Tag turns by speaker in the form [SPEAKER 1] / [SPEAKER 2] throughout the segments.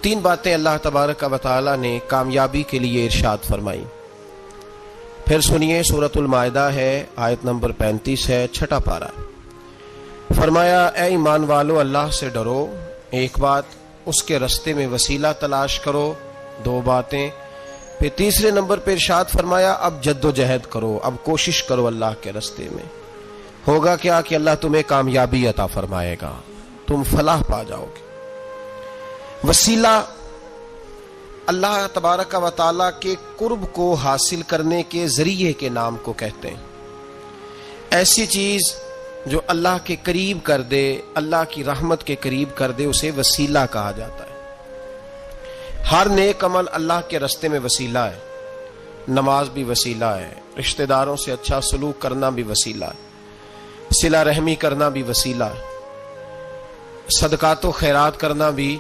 [SPEAKER 1] 3 باتیں اللہ تبارک و تعالی نے کامیابی کے لیے ارشاد فرمائی۔ پھر سنیے، سورۃ المائدہ ہے، آیت نمبر 35 ہے، 6 پارہ۔ فرمایا اے ایمان والو اللہ سے ڈرو، 1 بات، اس کے رستے میں وسیلہ تلاش کرو، 2 باتیں۔ پھر تیسرے نمبر پہ ارشاد فرمایا اب جد و جہد کرو، اب کوشش کرو اللہ کے رستے میں۔ ہوگا کیا کہ اللہ تمہیں کامیابی عطا فرمائے گا، تم فلاح پا جاؤ گے۔ وسیلہ اللہ تبارک و تعالیٰ کے قرب کو حاصل کرنے کے ذریعے کے نام کو کہتے ہیں۔ ایسی چیز جو اللہ کے قریب کر دے، اللہ کی رحمت کے قریب کر دے، اسے وسیلہ کہا جاتا ہے۔ ہر نیک عمل اللہ کے رستے میں وسیلہ ہے۔ نماز بھی وسیلہ ہے، رشتہ داروں سے اچھا سلوک کرنا بھی وسیلہ ہے، صلہ رحمی کرنا بھی وسیلہ ہے، صدقات و خیرات کرنا بھی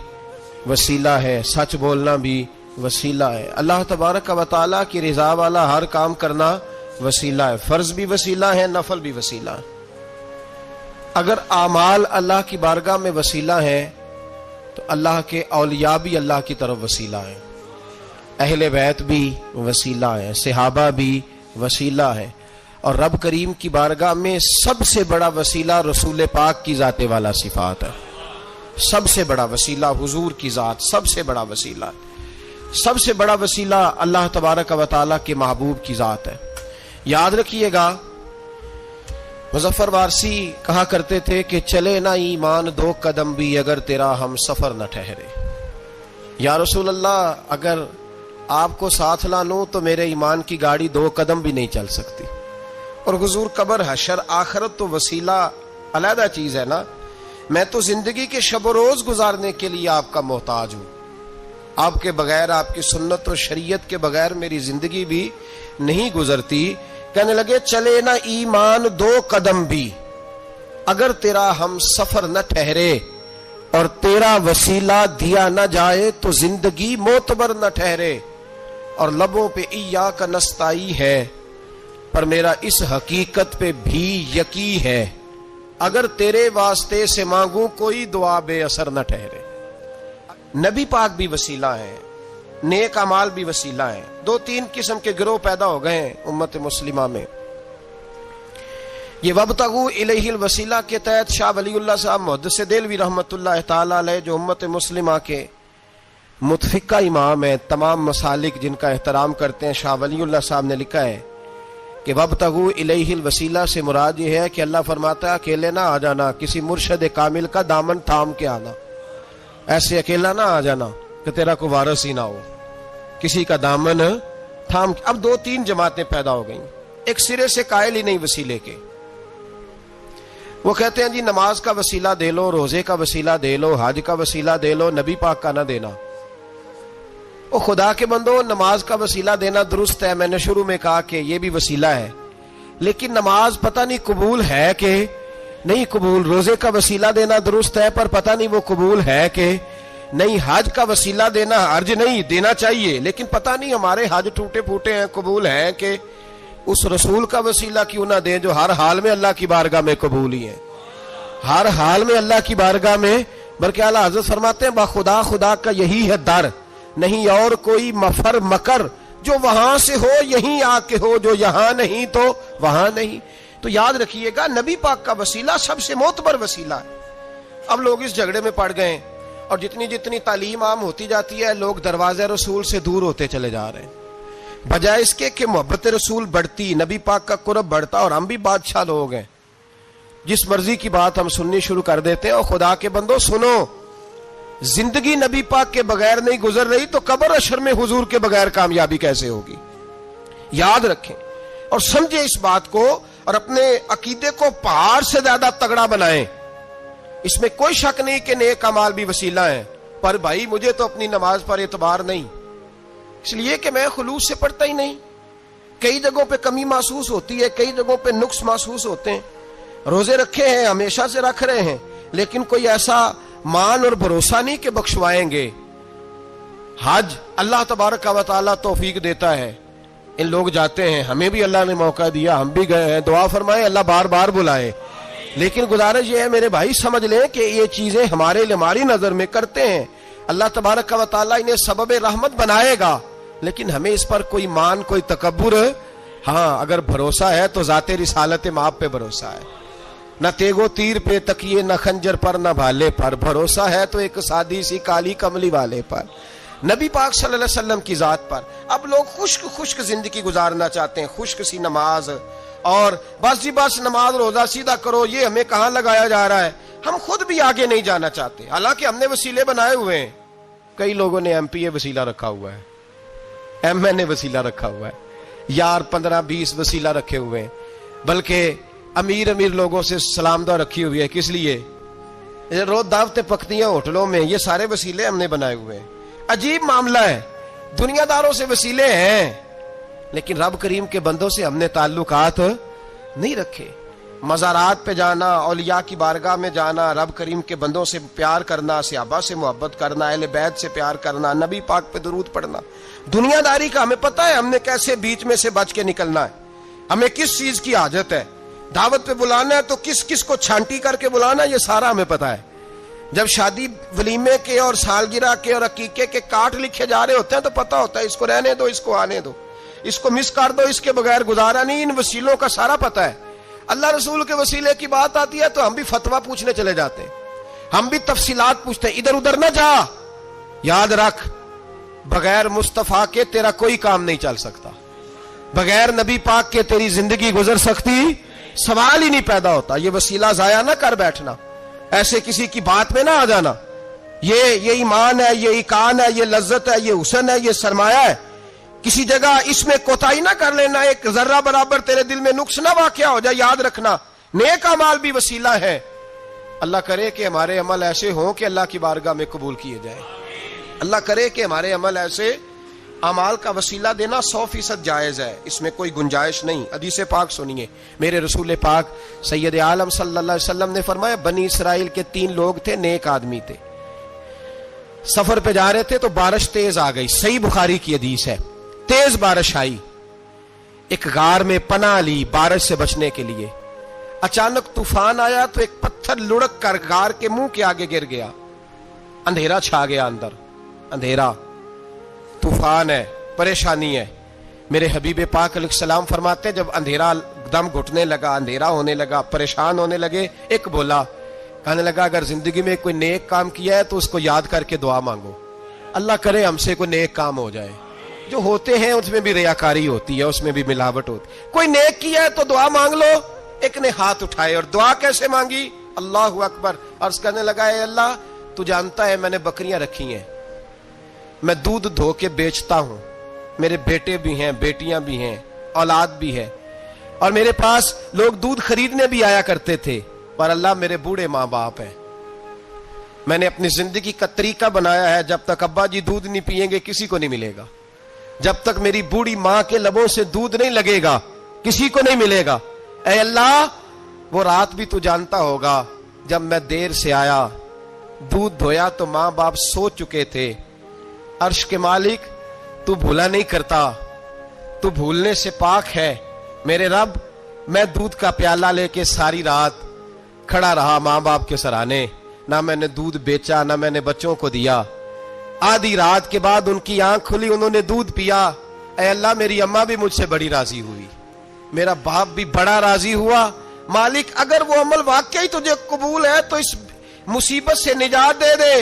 [SPEAKER 1] وسیلہ ہے، سچ بولنا بھی وسیلہ ہے، اللہ تبارک و تعالیٰ کی رضا والا ہر کام کرنا وسیلہ ہے۔ فرض بھی وسیلہ ہے، نفل بھی وسیلہ ہے۔ اگر اعمال اللہ کی بارگاہ میں وسیلہ ہیں تو اللہ کے اولیاء بھی اللہ کی طرف وسیلہ ہیں، اہل بیت بھی وسیلہ ہیں، صحابہ بھی وسیلہ ہیں، اور رب کریم کی بارگاہ میں سب سے بڑا وسیلہ رسول پاک کی ذات والا صفات ہے۔ سب سے بڑا وسیلہ حضور کی ذات، سب سے بڑا وسیلہ، سب سے بڑا وسیلہ اللہ تبارک و تعالیٰ کے محبوب کی ذات ہے۔ یاد رکھیے گا، مظفر وارسی کہا کرتے تھے کہ چلے نہ ایمان 2 قدم بھی اگر تیرا ہم سفر نہ ٹھہرے۔ یا رسول اللہ، اگر آپ کو ساتھ نہ لوں تو میرے ایمان کی گاڑی 2 قدم بھی نہیں چل سکتی۔ اور حضور قبر، حشر، آخرت تو وسیلہ علیحدہ چیز ہے نا۔ میں تو زندگی کے شب و روز گزارنے کے لیے آپ کا محتاج ہوں، آپ کے بغیر، آپ کی سنت و شریعت کے بغیر میری زندگی بھی نہیں گزرتی۔ کہنے لگے چلے نہ ایمان 2 قدم بھی اگر تیرا ہم سفر نہ ٹھہرے، اور تیرا وسیلہ دیا نہ جائے تو زندگی معتبر نہ ٹھہرے۔ اور لبوں پہ ایاک نستعین ہے، پر میرا اس حقیقت پہ بھی یقین ہے، اگر تیرے واسطے سے مانگوں کوئی دعا بے اثر نہ ٹھہرے۔ نبی پاک بھی وسیلہ ہیں، نیک اعمال بھی وسیلہ ہیں۔ 2-3 قسم کے گروہ پیدا ہو گئے ہیں امت مسلمہ میں۔ یہ وابتغوا الیہ الوسیلہ کے تحت شاہ ولی اللہ صاحب محدث دہلوی رحمۃ اللہ تعالی علیہ، جو امت مسلمہ کے متفقہ امام ہیں، تمام مسالک جن کا احترام کرتے ہیں، شاہ ولی اللہ صاحب نے لکھا ہے کہ وابتغوا الیہ الوسیلہ سے مراد یہ ہے کہ اللہ فرماتا ہے اکیلے نہ آ جانا، کسی مرشد کامل کا دامن تھام کے آنا، ایسے اکیلا نہ آ جانا کہ تیرا کوئی وارث ہی نہ ہو، کسی کا دامن تھام۔ اب 2-3 جماعتیں پیدا ہو گئیں، ایک سرے سے قائل ہی نہیں وسیلے کے۔ وہ کہتے ہیں جی نماز کا وسیلہ دے لو، روزے کا وسیلہ دے لو، حج کا وسیلہ دے لو، نبی پاک کا نہ دینا۔ وہ خدا کے بندو، نماز کا وسیلہ دینا درست ہے، میں نے شروع میں کہا کہ یہ بھی وسیلہ ہے، لیکن نماز پتہ نہیں قبول ہے کہ نہیں قبول۔ روزے کا وسیلہ دینا درست ہے، پر پتہ نہیں وہ قبول ہے کہ نہیں۔ حج کا وسیلہ دینا حرج نہیں، دینا چاہیے، لیکن پتہ نہیں ہمارے حج ٹوٹے پھوٹے ہیں، قبول ہیں کہ اس رسول کا وسیلہ کیوں نہ دیں جو ہر حال میں اللہ کی بارگاہ میں قبول ہی ہے، ہر حال میں اللہ کی بارگاہ میں۔ بلکہ اعلیٰ حضرت فرماتے ہیں خدا خدا کا یہی ہے در، نہیں اور کوئی مفر مکر، جو وہاں سے ہو یہیں آ کے ہو، جو یہاں نہیں تو وہاں نہیں۔ تو یاد رکھیے گا، نبی پاک کا وسیلہ سب سے معتبر وسیلہ ہے۔ اب لوگ اس جھگڑے میں پڑ گئے، اور جتنی تعلیم عام ہوتی جاتی ہے، لوگ دروازے رسول سے دور ہوتے چلے جا رہے ہیں، بجائے اس کے کہ محبت رسول بڑھتی، نبی پاک کا قرب بڑھتا، اور ہم بھی بادشاہ لوگ ہیں، جس مرضی کی بات ہم سننی شروع کر دیتے ہیں۔ اور خدا کے بندو سنو، زندگی نبی پاک کے بغیر نہیں گزر رہی تو قبر حشر میں حضور کے بغیر کامیابی کیسے ہوگی؟ یاد رکھیں اور سمجھیں اس بات کو، اور اپنے عقیدے کو پہاڑ سے زیادہ تگڑا بنائیں۔ اس میں کوئی شک نہیں کہ نیک اعمال بھی وسیلہ ہیں، پر بھائی مجھے تو اپنی نماز پر اعتبار نہیں، اس لیے کہ میں خلوص سے پڑھتا ہی نہیں، کئی جگہوں پہ کمی محسوس ہوتی ہے، کئی جگہوں پہ نقص محسوس ہوتے ہیں۔ روزے رکھے ہیں، ہمیشہ سے رکھ رہے ہیں، لیکن کوئی ایسا مان اور بھروسہ نہیں کہ بخشوائیں گے۔ حج اللہ تبارک و تعالیٰ توفیق دیتا ہے، ان لوگ جاتے ہیں، ہمیں بھی اللہ نے موقع دیا، ہم بھی گئے ہیں، دعا فرمائے اللہ بار بار بلائے۔ لیکن گزارش یہ ہے میرے بھائی، سمجھ لیں کہ یہ چیزیں ہماری نظر میں کرتے ہیں، اللہ تبارک و تعالیٰ انہیں سبب رحمت بنائے گا، لیکن ہمیں اس پر کوئی مان، کوئی تکبر، ہاں اگر بھروسہ ہے تو ذات رسالت مآب پہ بھروسہ ہے، نہ تیگو تیر پہ تکیے، نہ خنجر پر، نہ بھالے پر، بھروسہ ہے تو ایک سادی سی کالی کملی والے پر، نبی پاک صلی اللہ علیہ وسلم کی ذات پر۔ اب لوگ خشک زندگی گزارنا چاہتے ہیں، خشک سی نماز، اور بس جی بس نماز روزہ سیدھا کرو، یہ ہمیں کہاں لگایا جا رہا ہے۔ ہم خود بھی آگے نہیں جانا چاہتے، حالانکہ ہم نے وسیلے بنائے ہوئے ہیں۔ کئی لوگوں نے ایم پی اے وسیلہ رکھا ہوا ہے، ایم این اے وسیلہ رکھا ہوا ہے، یار 15-20 وسیلہ رکھے ہوئے ہیں، بلکہ امیر لوگوں سے سلام دعا رکھی ہوئی ہے۔ کس لیے؟ روز دعوتیں پکتی ہیں ہوٹلوں میں، یہ سارے وسیلے ہم نے بنائے ہوئے ہیں۔ عجیب معاملہ ہے، دنیا داروں سے وسیلے ہیں، لیکن رب کریم کے بندوں سے ہم نے تعلقات نہیں رکھے۔ مزارات پہ جانا، اولیاء کی بارگاہ میں جانا، رب کریم کے بندوں سے پیار کرنا، صحابہ سے محبت کرنا، اہل بیت سے پیار کرنا، نبی پاک پہ درود پڑھنا، دنیا داری کا ہمیں پتہ ہے ہم نے کیسے بیچ میں سے بچ کے نکلنا ہے، ہمیں کس چیز کی حاجت ہے، دعوت پہ بلانا ہے تو کس کو چھانٹی کر کے بلانا، یہ سارا ہمیں پتہ ہے۔ جب شادی ولیمے کے اور سالگرہ کے اور عقیقے کے کارڈ لکھے جا رہے ہوتے ہیں تو پتہ ہوتا ہے اس کو رہنے دو، اس کو آنے دو، اس کو مس کر دو، اس کے بغیر گزارا نہیں۔ ان وسیلوں کا سارا پتہ ہے۔ اللہ رسول کے وسیلے کی بات آتی ہے تو ہم بھی فتویٰ پوچھنے چلے جاتے ہیں، ہم بھی تفصیلات پوچھتے ہیں، ادھر ادھر نہ جا، یاد رکھ بغیر مصطفیٰ کے تیرا کوئی کام نہیں چل سکتا، بغیر نبی پاک کے تیری زندگی گزر سکتی، سوال ہی نہیں پیدا ہوتا۔ یہ وسیلہ ضائع نہ کر بیٹھنا، ایسے کسی کی بات میں نہ آ جانا۔ یہ ایمان ہے، یہ ایقان ہے، یہ لذت ہے، یہ حسن ہے، یہ سرمایہ ہے، کسی جگہ اس میں کوتاہی نہ کر لینا، ایک ذرہ برابر تیرے دل میں نقص نہ واقع ہو جائے۔ یاد رکھنا نیک اعمال بھی وسیلہ ہے۔ اللہ کرے کہ ہمارے عمل ایسے ہوں کہ اللہ کی بارگاہ میں قبول کیے جائیں۔ اللہ کرے کہ ہمارے عمل ایسے اعمال کا وسیلہ دینا 100% جائز ہے، اس میں کوئی گنجائش نہیں۔ حدیث پاک سنیے، میرے رسول پاک سید عالم صلی اللہ علیہ وسلم نے فرمایا بنی اسرائیل کے 3 لوگ تھے، نیک آدمی تھے، سفر پہ جا رہے تھے تو بارش تیز آ گئی، صحیح بخاری کی حدیث ہے، تیز بارش آئی، ایک غار میں پناہ لی بارش سے بچنے کے لیے۔ اچانک طوفان آیا تو ایک پتھر لڑک کر غار کے منہ کے آگے گر گیا، اندھیرا چھا گیا، اندر اندھیرا، طوفان ہے، پریشانی ہے۔ میرے حبیب پاک علیہ السلام فرماتے ہیں جب اندھیرا دم گھٹنے لگا، اندھیرا ہونے لگا، پریشان ہونے لگے، ایک بولا، کہنے لگا اگر زندگی میں کوئی نیک کام کیا ہے تو اس کو یاد کر کے دعا مانگو، اللہ کرے ہم سے کوئی نیک کام ہو جائے۔ جو ہوتے ہیں اس میں بھی ریاکاری ہوتی ہے، اس میں بھی ملاوٹ ہوتی ہے، کوئی نیک کیا ہے تو دعا مانگ لو۔ ایک نے ہاتھ اٹھائے اور دعا کیسے مانگی؟ اللہ اکبر، عرض کرنے لگا اے اللہ تو جانتا ہے میں نے بکریاں رکھی ہیں، میں دودھ دھو کے بیچتا ہوں، میرے بیٹے بھی ہیں، بیٹیاں بھی ہیں، اولاد بھی ہے، اور میرے پاس لوگ دودھ خریدنے بھی آیا کرتے تھے، اور اللہ میرے بوڑھے ماں باپ ہیں، میں نے اپنی زندگی کا طریقہ بنایا ہے جب تک ابا جی دودھ نہیں پیئیں گے کسی کو نہیں ملے گا، جب تک میری بوڑھی ماں کے لبوں سے دودھ نہیں لگے گا کسی کو نہیں ملے گا۔ اے اللہ وہ رات بھی تو جانتا ہوگا جب میں دیر سے آیا، دودھ دھویا تو ماں باپ سو چکے تھے، عرش کے مالک تو بھولا نہیں کرتا، تو بھولنے سے پاک ہے، میرے رب میں دودھ کا پیالہ لے کے ساری رات کھڑا رہا ماں باپ کے سرانے، نہ میں نے دودھ بیچا نہ میں نے بچوں کو دیا، آدھی رات کے بعد ان کی آنکھ کھلی، انہوں نے دودھ پیا، اے اللہ میری اماں بھی مجھ سے بڑی راضی ہوئی، میرا باپ بھی بڑا راضی ہوا، مالک اگر وہ عمل واقعی تجھے قبول ہے تو اس مصیبت سے نجات دے دے۔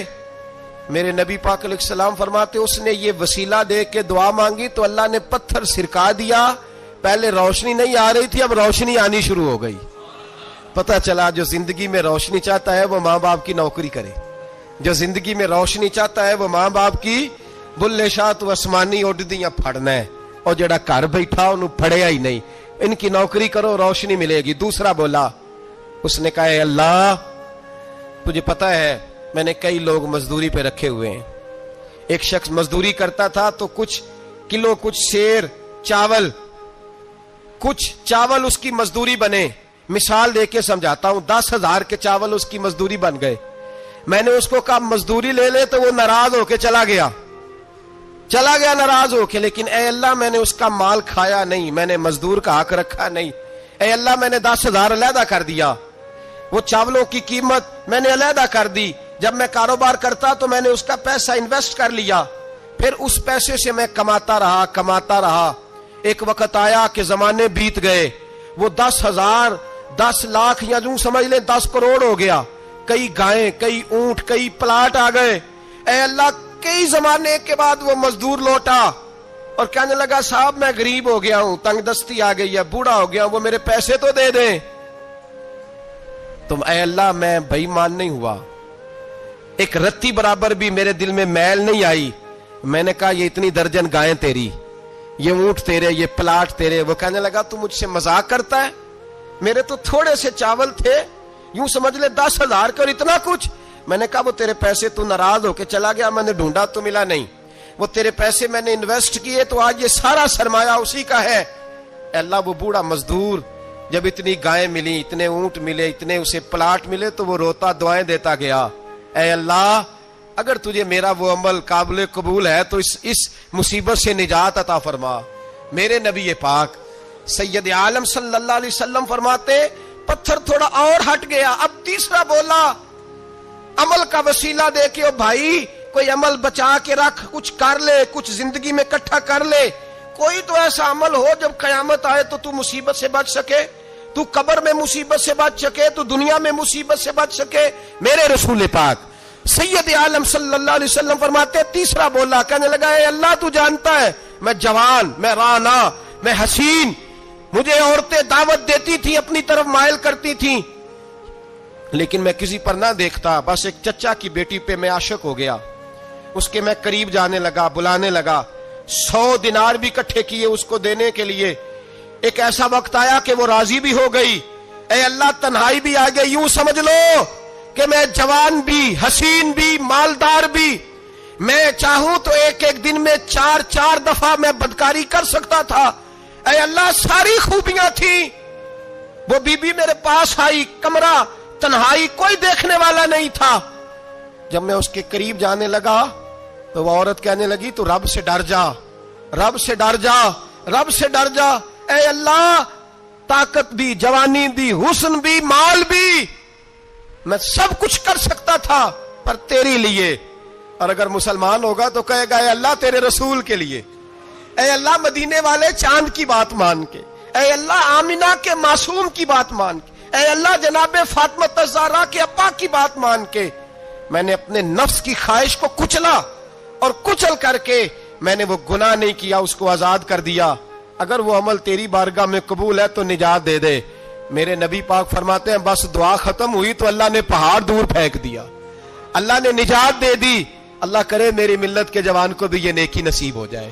[SPEAKER 1] میرے نبی پاک علیہ السلام فرماتے اس نے یہ وسیلہ دے کے دعا مانگی تو اللہ نے پتھر سرکا دیا، پہلے روشنی نہیں آ رہی تھی اب روشنی آنی شروع ہو گئی۔ پتہ چلا جو زندگی میں روشنی چاہتا ہے وہ ماں باپ کی نوکری کرے، جو زندگی میں روشنی چاہتا ہے وہ ماں باپ کی بلے شاہ تو آسمانی اڈدیاں پھڑنا ہے، اور جڑا گھر بیٹھا انہوں پھڑیا ہی نہیں، ان کی نوکری کرو روشنی ملے گی۔ دوسرا بولا، اس نے کہا اے اللہ تجھے پتہ ہے میں نے کئی لوگ مزدوری پہ رکھے ہوئے ہیں، ایک شخص مزدوری کرتا تھا تو کچھ کلو کچھ شیر چاول کچھ چاول اس کی مزدوری بنے، مثال دے کے سمجھاتا ہوں، 10,000 کے چاول اس کی مزدوری بن گئے، میں نے اس کو کہا مزدوری لے لے تو وہ ناراض ہو کے چلا گیا ناراض ہو کے، لیکن اے اللہ میں نے اس کا مال کھایا نہیں، میں نے مزدور کا حق رکھا نہیں، اے اللہ میں نے 10,000 علیحدہ کر دیا، وہ چاولوں کی قیمت میں نے علیحدہ کر دی، جب میں کاروبار کرتا تو میں نے اس کا پیسہ انویسٹ کر لیا، پھر اس پیسے سے میں کماتا رہا. ایک وقت آیا کہ زمانے بیت گئے، وہ 10,000 10 لاکھ یا یوں سمجھ لیں 10 کروڑ ہو گیا. کئی گائیں، کئی اونٹ، کئی پلاٹ آ گئے. اے اللہ، کئی زمانے کے بعد وہ مزدور لوٹا اور کہنے لگا صاحب میں غریب ہو گیا ہوں، تنگ دستی آ گئی ہے، بوڑھا ہو گیا ہوں، وہ میرے پیسے تو دے دیں. تم اے اللہ میں بے ایمان نہیں ہوا، ایک رتی برابر بھی میرے دل میں میل نہیں آئی. میں نے کہا یہ اتنی درجن گائیں تیری، یہ اونٹ تیرے، یہ پلاٹ تیرے. وہ کہنے لگا تو مجھ سے مذاق کرتا ہے، میرے تو تھوڑے سے چاول تھے، یوں سمجھ لے 10,000 کا اور اتنا کچھ. میں نے کہا وہ تیرے پیسے، تو ناراض ہو کے چلا گیا، میں نے ڈھونڈا تو ملا نہیں. وہ تیرے پیسے میں نے انویسٹ کیے تو آج یہ سارا سرمایہ اسی کا ہے. اے اللہ وہ بوڑھا مزدور جب اتنی گائیں ملی، اتنے اونٹ ملے، اتنے اسے پلاٹ ملے تو وہ روتا دعائیں دیتا گیا. اے اللہ اگر تجھے میرا وہ عمل قابل قبول ہے تو اس مصیبت سے نجات عطا فرما. میرے نبی پاک سید عالم صلی اللہ علیہ وسلم فرماتے پتھر تھوڑا اور ہٹ گیا. اب تیسرا بولا عمل کا وسیلہ دے کے، او بھائی کوئی عمل بچا کے رکھ، کچھ کر لے، کچھ زندگی میں اکٹھا کر لے. کوئی تو ایسا عمل ہو جب قیامت آئے تو مصیبت سے بچ سکے، تو قبر میں مصیبت سے بچ سکے، تو دنیا میں مصیبت سے بچ سکے. میرے رسول پاک سید عالم صلی اللہ علیہ وسلم فرماتے تیسرا بولا، کہنے لگا اے اللہ تو جانتا ہے میں جوان، میں رانا، میں حسین، مجھے عورتیں دعوت دیتی تھی، اپنی طرف مائل کرتی تھیں، لیکن میں کسی پر نہ دیکھتا. بس ایک چچا کی بیٹی پہ میں عاشق ہو گیا، اس کے میں قریب جانے لگا، بلانے لگا. 100 دینار بھی اکٹھے کیے اس کو دینے کے لیے. ایک ایسا وقت آیا کہ وہ راضی بھی ہو گئی. اے اللہ تنہائی بھی آ گئی. یوں سمجھ لو کہ میں جوان بھی، حسین بھی، مالدار بھی، میں چاہوں تو ایک دن میں 4 دفعہ میں بدکاری کر سکتا تھا. اے اللہ ساری خوبیاں تھیں. وہ بی بی میرے پاس آئی، کمرہ تنہائی، کوئی دیکھنے والا نہیں تھا. جب میں اس کے قریب جانے لگا تو وہ عورت کہنے لگی تو رب سے ڈر جا، رب سے ڈر جا، رب سے ڈر جا. اے اللہ طاقت بھی، جوانی بھی، حسن بھی، مال بھی، میں سب کچھ کر سکتا تھا پر تیری لیے. اور اگر مسلمان ہوگا تو کہے گا اے اللہ تیرے رسول کے لیے. اے اللہ مدینے والے چاند کی بات مان کے، اے اللہ آمینہ کے معصوم کی بات مان کے، اے اللہ جناب فاطمہ الزہرا کے ابا کی بات مان کے میں نے اپنے نفس کی خواہش کو کچلا، اور کچل کر کے میں نے وہ گناہ نہیں کیا، اس کو آزاد کر دیا. اگر وہ عمل تیری بارگاہ میں قبول ہے تو نجات دے دے. میرے نبی پاک فرماتے ہیں بس دعا ختم ہوئی تو اللہ نے پہاڑ دور پھینک دیا، اللہ نے نجات دے دی. اللہ کرے میری ملت کے جوان کو بھی یہ نیکی نصیب ہو جائے.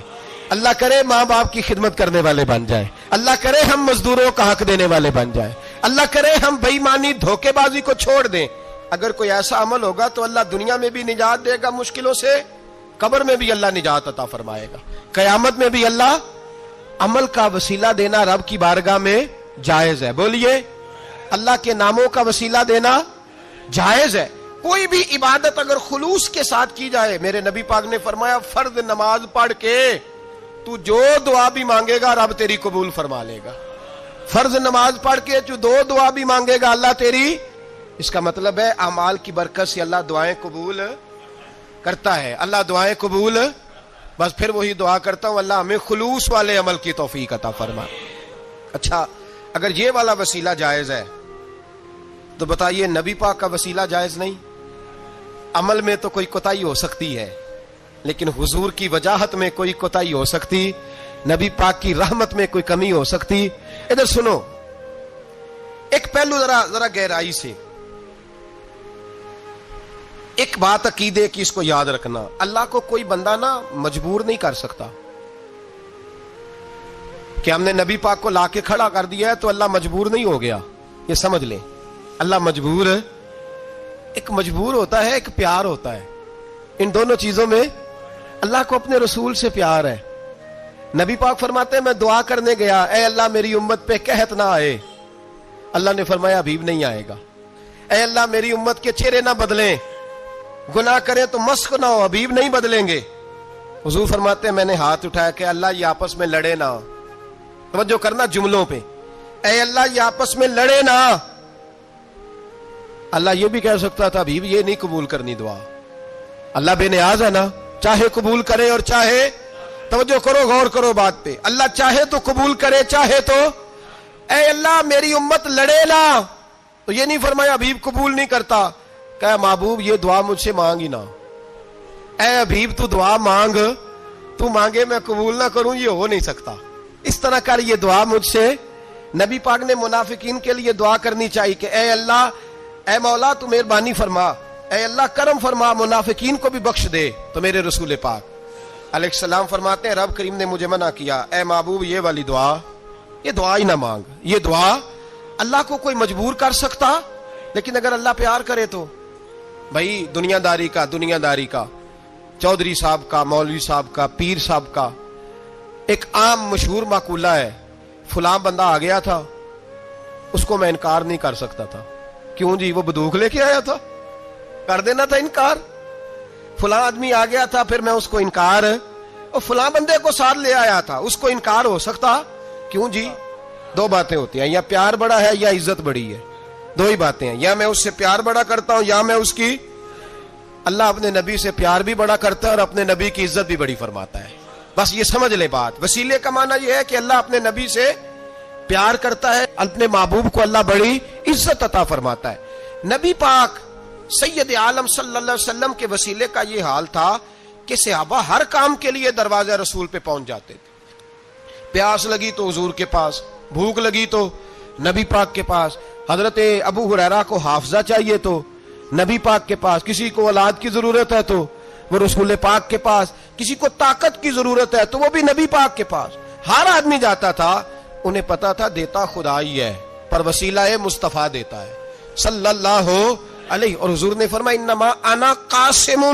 [SPEAKER 1] اللہ کرے ماں باپ کی خدمت کرنے والے بن جائیں. اللہ کرے ہم مزدوروں کا حق دینے والے بن جائیں. اللہ کرے ہم بے ایمانی، دھوکے بازی کو چھوڑ دیں. اگر کوئی ایسا عمل ہوگا تو اللہ دنیا میں بھی نجات دے گا مشکلوں سے، قبر میں بھی اللہ نجات عطا فرمائے گا، قیامت میں بھی اللہ. عمل کا وسیلہ دینا رب کی بارگاہ میں جائز ہے. بولیے اللہ کے ناموں کا وسیلہ دینا جائز ہے. کوئی بھی عبادت اگر خلوص کے ساتھ کی جائے، میرے نبی پاک نے فرمایا فرض نماز پڑھ کے تو جو دعا بھی مانگے گا رب تیری قبول فرما لے گا. فرض نماز پڑھ کے جو دعا بھی مانگے گا اللہ تیری. اس کا مطلب ہے اعمال کی برکت سے اللہ دعائیں قبول کرتا ہے. اللہ دعائیں قبول، بس پھر وہی دعا کرتا ہوں اللہ ہمیں خلوص والے عمل کی توفیق عطا فرما. اچھا اگر یہ والا وسیلہ جائز ہے تو بتائیے نبی پاک کا وسیلہ جائز نہیں؟ عمل میں تو کوئی کوتاہی ہو سکتی ہے لیکن حضور کی وجاہت میں کوئی کوتاہی ہو سکتی، نبی پاک کی رحمت میں کوئی کمی ہو سکتی. ادھر سنو ایک پہلو ذرا گہرائی سے، ایک بات عقیدے کی اس کو یاد رکھنا، اللہ کو کوئی بندہ نا مجبور نہیں کر سکتا کہ ہم نے نبی پاک کو لا کے کھڑا کر دیا ہے تو اللہ مجبور نہیں ہو گیا. یہ سمجھ لیں اللہ مجبور ہے. ایک مجبور ہوتا ہے، ایک پیار ہوتا ہے. ان دونوں چیزوں میں اللہ کو اپنے رسول سے پیار ہے. نبی پاک فرماتے ہیں میں دعا کرنے گیا اے اللہ میری امت پہ قحط نہ آئے. اللہ نے فرمایا ابھی نہیں آئے گا. اے اللہ میری امت کے چہرے نہ بدلیں، گناہ کریں تو مسخ نہ ہو، ابھی نہیں بدلیں گے. حضور فرماتے ہیں میں نے ہاتھ اٹھایا کہ اللہ یہ آپس میں لڑے نہ. توجہ کرنا جملوں پہ، اے اللہ یہ آپس میں لڑے نہ. اللہ یہ بھی کہہ سکتا تھا حبیب یہ نہیں قبول کرنی دعا. اللہ بے نیاز ہے نا, چاہے قبول کرے اور چاہے, توجہ کرو, غور کرو بات پہ, اللہ چاہے تو قبول کرے, چاہے تو اے اللہ میری امت لڑے نا, تو یہ نہیں فرمایا حبیب قبول نہیں کرتا, کہ محبوب یہ دعا مجھ سے مانگ ہی نہ. اے حبیب تو دعا مانگ, تو مانگے میں قبول نہ کروں, یہ ہو نہیں سکتا. اس طرح کر یہ دعا مجھ سے. نبی پاک نے منافقین کے لیے دعا کرنی چاہیے کہ اے اللہ, اے مولا تو مہربانی فرما, اے اللہ کرم فرما, منافقین کو بھی بخش دے. تو میرے رسول پاک علیہ السلام فرماتے ہیں رب کریم نے مجھے منع کیا, اے محبوب یہ والی دعا, یہ دعا ہی نہ مانگ. یہ دعا اللہ کو کوئی مجبور کر سکتا, لیکن اگر اللہ پیار کرے تو. بھائی دنیا داری کا چودھری صاحب کا, مولوی صاحب کا, پیر صاحب کا ایک عام مشہور مقولہ ہے, فلاں بندہ آ گیا تھا, اس کو میں انکار نہیں کر سکتا تھا. کیوں جی, وہ بندوق لے کے آیا تھا, کر دینا تھا انکار. فلاں آدمی آ گیا تھا, پھر میں اس کو انکار, اور فلاں بندے کو ساتھ لے آیا تھا, اس کو انکار ہو سکتا. کیوں جی, دو باتیں ہوتی ہیں, یا پیار بڑا ہے یا عزت بڑی ہے, دو ہی باتیں ہیں. یا میں اس سے پیار بڑا کرتا ہوں یا میں اس کی. اللہ اپنے نبی سے پیار بھی بڑا کرتا ہے اور اپنے نبی کی عزت بھی بڑی فرماتا ہے. بس یہ سمجھ لے بات. وسیلے کا معنی یہ ہے کہ اللہ اپنے نبی سے پیار کرتا ہے, اپنے محبوب کو اللہ بڑی عزت عطا فرماتا ہے. نبی پاک سید عالم صلی اللہ علیہ وسلم کے وسیلے کا یہ حال تھا کہ صحابہ ہر کام کے لیے دروازہ رسول پہ پہنچ جاتے تھے. پیاس لگی تو حضور کے پاس, بھوک لگی تو نبی پاک کے پاس, حضرت ابو ہریرہ کو حافظہ چاہیے تو نبی پاک کے پاس, کسی کو اولاد کی ضرورت ہے تو وہ رسول پاک کے پاس, کسی کو طاقت کی ضرورت ہے تو وہ بھی نبی پاک کے پاس. ہر آدمی جاتا تھا, انہیں پتا تھا دیتا خدا ہی ہے, پر وسیلہ مصطفیٰ دیتا ہے صلی اللہ علیہ. اور حضور نے فرمایا انما انا قاسم,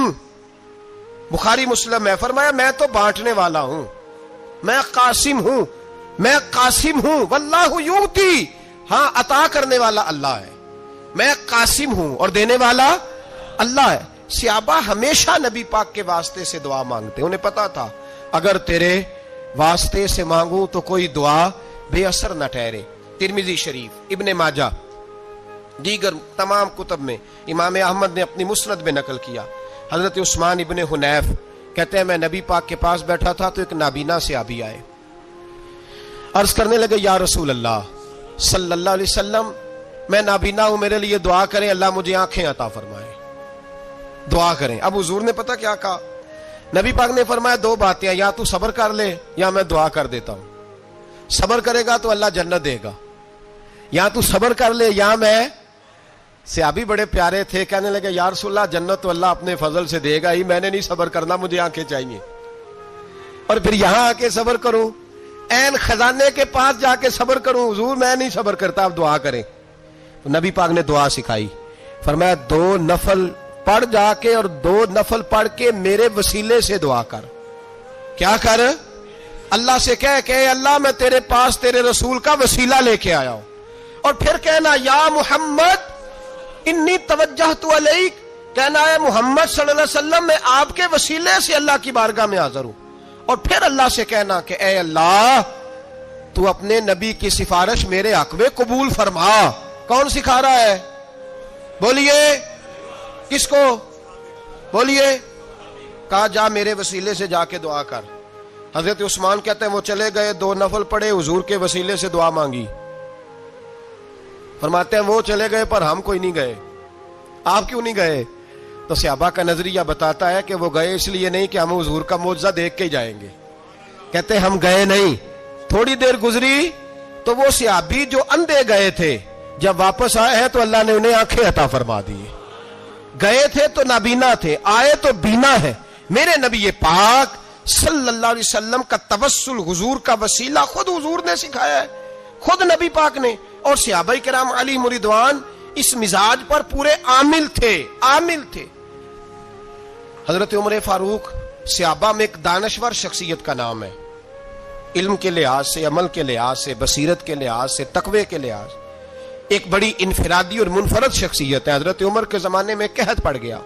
[SPEAKER 1] بخاری مسلم میں فرمایا میں تو بانٹنے والا ہوں, میں قاسم ہوں, میں قاسم ہوں. واللہ یؤتی, ہاں عطا کرنے والا اللہ ہے, میں قاسم ہوں اور دینے والا اللہ ہے. صحابہ ہمیشہ نبی پاک کے واسطے سے دعا مانگتے, انہیں پتا تھا اگر تیرے واسطے سے مانگوں تو کوئی دعا بے اثر نہ ٹھہرے. ترمذی شریف, ابن ماجہ, دیگر تمام کتب میں امام احمد نے اپنی مسند میں نقل کیا. حضرت عثمان ابن حنیف کہتے ہیں میں نبی پاک کے پاس بیٹھا تھا تو ایک نابینا صحابی آئے, عرض کرنے لگے یا رسول اللہ صلی اللہ علیہ وسلم, میں نابینا ہوں, میرے لیے دعا کریں, اللہ مجھے آنکھیں عطا فرمائے, دعا کریں. اب حضور نے پتا کیا کہا, نبی پاک نے فرمایا دو باتیں, یا تو صبر کر لے یا میں دعا کر دیتا ہوں. صبر کرے گا تو اللہ جنت دے گا, یا تو صبر کر لے یا میں. صحابی بڑے پیارے تھے, کہنے لگے یا رسول اللہ جنت تو اللہ اپنے فضل سے دے گا ہی, میں نے نہیں صبر کرنا, مجھے آنکھیں چاہیے, اور پھر یہاں آ کے صبر کروں, این خزانے کے پاس جا کے صبر کروں. حضور میں نہیں صبر کرتا, آپ دعا کریں. تو نبی پاک نے دعا سکھائی, فرمایا 2 نفل پڑھ جا کے, اور 2 نفل پڑھ کے میرے وسیلے سے دعا کر. کیا کر, اللہ سے کہہ کہ اے اللہ میں تیرے پاس تیرے رسول کا وسیلہ لے کے آیا ہوں, اور پھر کہنا یا محمد انی توجہت علیک, کہنا ہے محمد صلی اللہ علیہ وسلم میں آپ کے وسیلے سے اللہ کی بارگاہ میں حاضر ہوں. اور پھر اللہ سے کہنا کہ اے اللہ تو اپنے نبی کی سفارش میرے حق میں قبول فرما. کون سکھا رہا ہے, بولیے کس کو, بولیے. کہا جا میرے وسیلے سے جا کے دعا کر. حضرت عثمان کہتے ہیں وہ چلے گئے, 2 نفل پڑھے, حضور کے وسیلے سے دعا مانگی. فرماتے ہیں وہ چلے گئے پر ہم کوئی نہیں گئے. آپ کیوں نہیں گئے؟ تو صحابہ کا نظریہ بتاتا ہے کہ وہ گئے اس لیے نہیں کہ ہم حضور کا معجزہ دیکھ کے جائیں گے. کہتے ہم گئے نہیں. تھوڑی دیر گزری تو وہ صحابی جو اندھے گئے تھے جب واپس آئے ہیں تو اللہ نے انہیں آنکھیں عطا فرما دی. گئے تھے تو نابینا تھے, آئے تو بینا ہے. میرے نبی پاک صلی اللہ علیہ وسلم کا توسل, حضور کا وسیلہ خود حضور نے سکھایا ہے, خود نبی پاک نے. اور صحابہ کرام علیہم رضوان اس مزاج پر پورے عامل تھے. حضرت عمر فاروق صحابہ میں ایک دانشور شخصیت کا نام ہے, علم کے لحاظ سے, عمل کے لحاظ سے, بصیرت کے لحاظ سے, تقوی کے لحاظ, ایک بڑی انفرادی اور منفرد شخصیت ہے. حضرت عمر کے زمانے میں قحط پڑ گیا,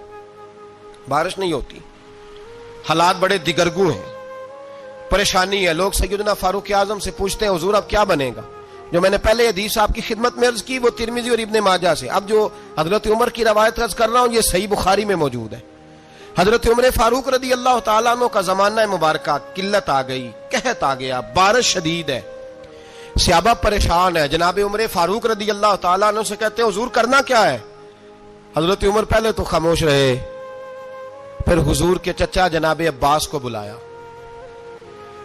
[SPEAKER 1] بارش نہیں ہوتی, حالات بڑے دگرگوں ہیں, پریشانی ہے. لوگ سیدنا فاروق اعظم سے پوچھتے ہیں حضور اب کیا بنے گا؟ جو میں نے پہلے حدیث آپ کی خدمت میں عرض کی وہ ترمذی اور ابن ماجہ سے. اب جو حضرت عمر کی روایت عرض کر رہا ہوں یہ صحیح بخاری میں موجود ہے. حضرت عمر فاروق رضی اللہ تعالیٰ عنہ کا زمانہ مبارکہ, قلت آ گئی, قحط آ گیا, بارش شدید ہے, صحابہ پریشان ہے. جناب عمر فاروق رضی اللہ تعالیٰ عنہ سے کہتے ہیں حضور کرنا کیا ہے؟ حضرت عمر پہلے تو خاموش رہے, پھر حضور کے چچا جناب عباس کو بلایا,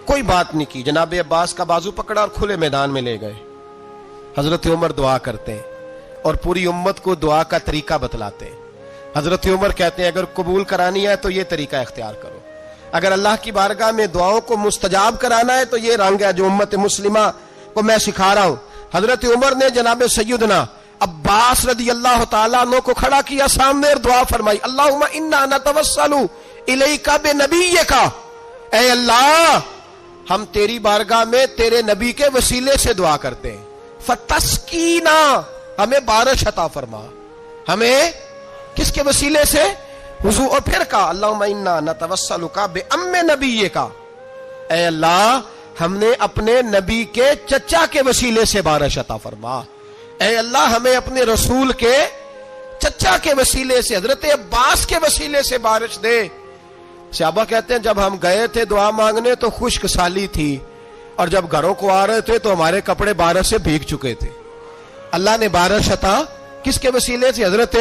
[SPEAKER 1] کوئی بات نہیں کی. جناب عباس کا بازو پکڑا اور کھلے میدان میں لے گئے. حضرت عمر دعا کرتے ہیں اور پوری امت کو دعا کا طریقہ بتلاتے ہیں. حضرت عمر کہتے ہیں اگر قبول کرانی ہے تو یہ طریقہ اختیار کرو, اگر اللہ کی بارگاہ میں دعاؤں کو مستجاب کرانا ہے تو یہ رنگ ہے جو امت مسلمہ کو میں سکھا رہا ہوں. حضرت عمر نے جناب سیدنا عباس رضی اللہ تعالیٰ عنہ کو کھڑا کیا سامنے اور دعا فرمائی, اللہم انا نتوسل الیک بنبیک, اے اللہ ہم تیری بارگاہ میں تیرے نبی کے وسیلے سے دعا کرتے ہیں, فتسقینا, ہمیں بارش عطا فرما. ہمیں کس کے وسیلے سے؟ حضور. اور پھر کہا اللہم انا نتوسلک بام نبیک, اے اللہ ہم نے اپنے نبی کے چچا کے وسیلے سے بارش عطا فرما. اے اللہ ہمیں اپنے رسول کے چچا کے وسیلے سے, حضرت عباس کے وسیلے سے بارش دے. صحابہ کہتے ہیں جب ہم گئے تھے دعا مانگنے تو خشک سالی تھی, اور جب گھروں کو آ رہے تھے تو ہمارے کپڑے بارش سے بھیگ چکے تھے. اللہ نے بارش عطا کس کے وسیلے سے؟ حضرت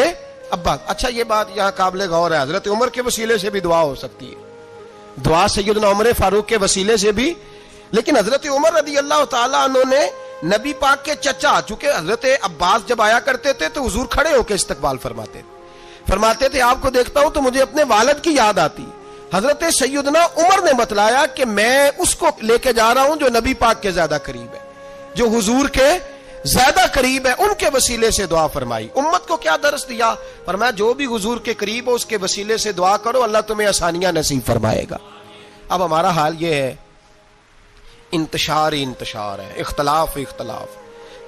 [SPEAKER 1] عباس. اچھا یہ بات یہاں قابل غور ہے, حضرت عمر کے وسیلے سے بھی دعا ہو سکتی ہے, دعا سیدنا عمر فاروق کے وسیلے سے بھی, لیکن حضرت عمر رضی اللہ تعالیٰ عنہ نے نبی پاک کے چچا, چونکہ حضرت عباس جب آیا کرتے تھے تو حضور کھڑے ہو کے استقبال فرماتے تھے آپ کو دیکھتا ہوں تو مجھے اپنے والد کی یاد آتی. حضرت سیدنا عمر نے بتلایا کہ میں اس کو لے کے جا رہا ہوں جو نبی پاک کے زیادہ قریب ہے, جو حضور کے زیادہ قریب ہے, ان کے وسیلے سے دعا فرمائی. امت کو کیا درس دیا؟ فرمایا جو بھی حضور کے قریب ہو اس کے وسیلے سے دعا کرو, اللہ تمہیں آسانیاں نصیب فرمائے گا. اب ہمارا حال یہ ہے, انتشار ہی انتشار ہے, اختلاف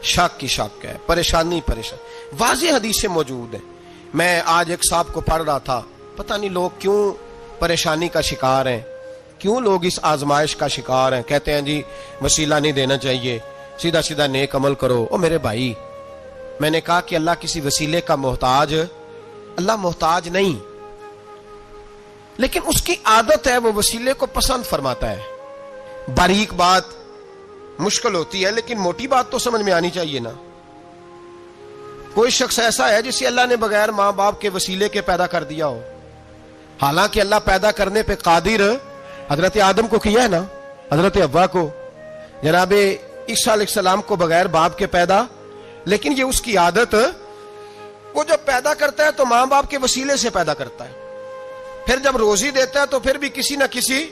[SPEAKER 1] شک کی شک ہے, پریشانی. واضح حدیثیں موجود ہیں. میں آج ایک صاحب کو پڑھ رہا تھا, پتہ نہیں لوگ کیوں پریشانی کا شکار ہیں, کیوں لوگ اس آزمائش کا شکار ہیں. کہتے ہیں جی وسیلہ نہیں دینا چاہیے, سیدھا نیک عمل کرو. او میرے بھائی, میں نے کہا کہ اللہ کسی وسیلے کا محتاج, اللہ محتاج نہیں, لیکن اس کی عادت ہے وہ وسیلے کو پسند فرماتا ہے. باریک بات مشکل ہوتی ہے لیکن موٹی بات تو سمجھ میں آنی چاہیے نا. کوئی شخص ایسا ہے جسے اللہ نے بغیر ماں باپ کے وسیلے کے پیدا کر دیا ہو, حالانکہ اللہ پیدا کرنے پہ قادر حضرت آدم کو کیا ہے نا, حضرت حوا کو, جناب عیسیٰ علیہ السلام کو بغیر باپ کے پیدا, لیکن یہ اس کی عادت, وہ جب پیدا کرتا ہے تو ماں باپ کے وسیلے سے پیدا کرتا ہے, پھر جب روزی دیتا ہے تو پھر بھی کسی نہ کسی,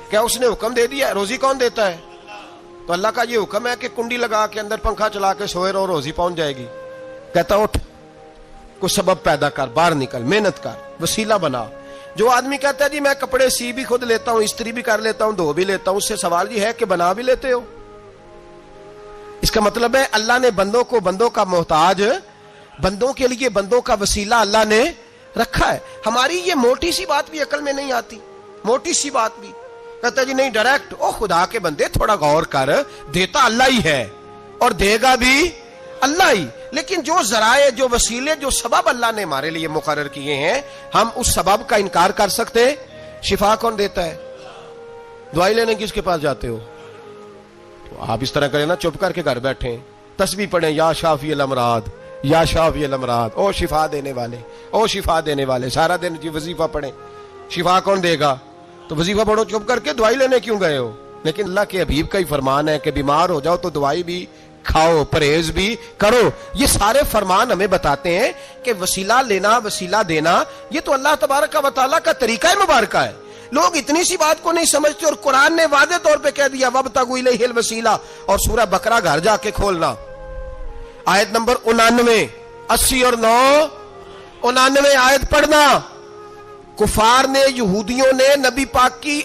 [SPEAKER 1] کیا اس نے حکم دے دیا روزی کون دیتا ہے؟ تو اللہ کا یہ حکم ہے کہ کنڈی لگا کے اندر پنکھا چلا کے سوئے رہو, روزی پہنچ جائے گی. کہتا اٹھ, کوئی سبب پیدا کر, باہر نکل, محنت کر, وسیلہ بنا. جو آدمی کہتا ہے جی میں کپڑے سی بھی خود لیتا ہوں, استری بھی کر لیتا ہوں, دھو بھی لیتا ہوں, اس سے سوال یہ ہے کہ بنا بھی لیتے ہو. اس کا مطلب ہے اللہ نے بندوں کو بندوں کا محتاج, بندوں کے لیے بندوں کا وسیلہ اللہ نے رکھا ہے. ہماری یہ موٹی سی بات بھی عقل میں نہیں آتی, موٹی سی بات بھی. کہتا جی نہیں ڈائریکٹ, او خدا کے بندے تھوڑا غور کر, دیتا اللہ ہی ہے اور دے گا بھی اللہ ہی, لیکن جو ذرائع, جو وسیلے, جو سبب اللہ نے ہمارے لیے مقرر کیے ہیں, ہم اس سبب کا انکار کر سکتے؟ شفا کون دیتا ہے؟ دوائی لینے کس کے پاس جاتے ہو؟ تو آپ اس طرح کریں نا, چپ کر کے گھر بیٹھیں, تسبیح پڑھیں, یا شافی الامراض, یا شافی الامراض, او شفا دینے والے, او شفا دینے والے. سارا دن جی وظیفہ پڑھیں, شفا کون دے گا؟ تو وظیفہ پڑھو چپ کر کے, دوائی لینے کیوں گئے ہو؟ لیکن اللہ کے حبیب کا ہی فرمان ہے کہ بیمار ہو جاؤ تو دوائی بھی کھاؤ, پرہیز بھی کرو. یہ سارے فرمان ہمیں بتاتے ہیں کہ وسیلہ لینا, وسیلہ دینا, یہ تو اللہ تبارک و تعالیٰ کا طریقہ مبارکہ ہے. لوگ اتنی سی بات کو نہیں سمجھتے, اور قرآن نے واضح طور پہ کہہ دیا وابتغوا الیہ الوسیلہ. اور سورہ بقرہ گھر جا کے کھولنا, آیت نمبر 99, 80 اور 99 آیت پڑھنا. کفار نے, یہودیوں نے نبی پاک کی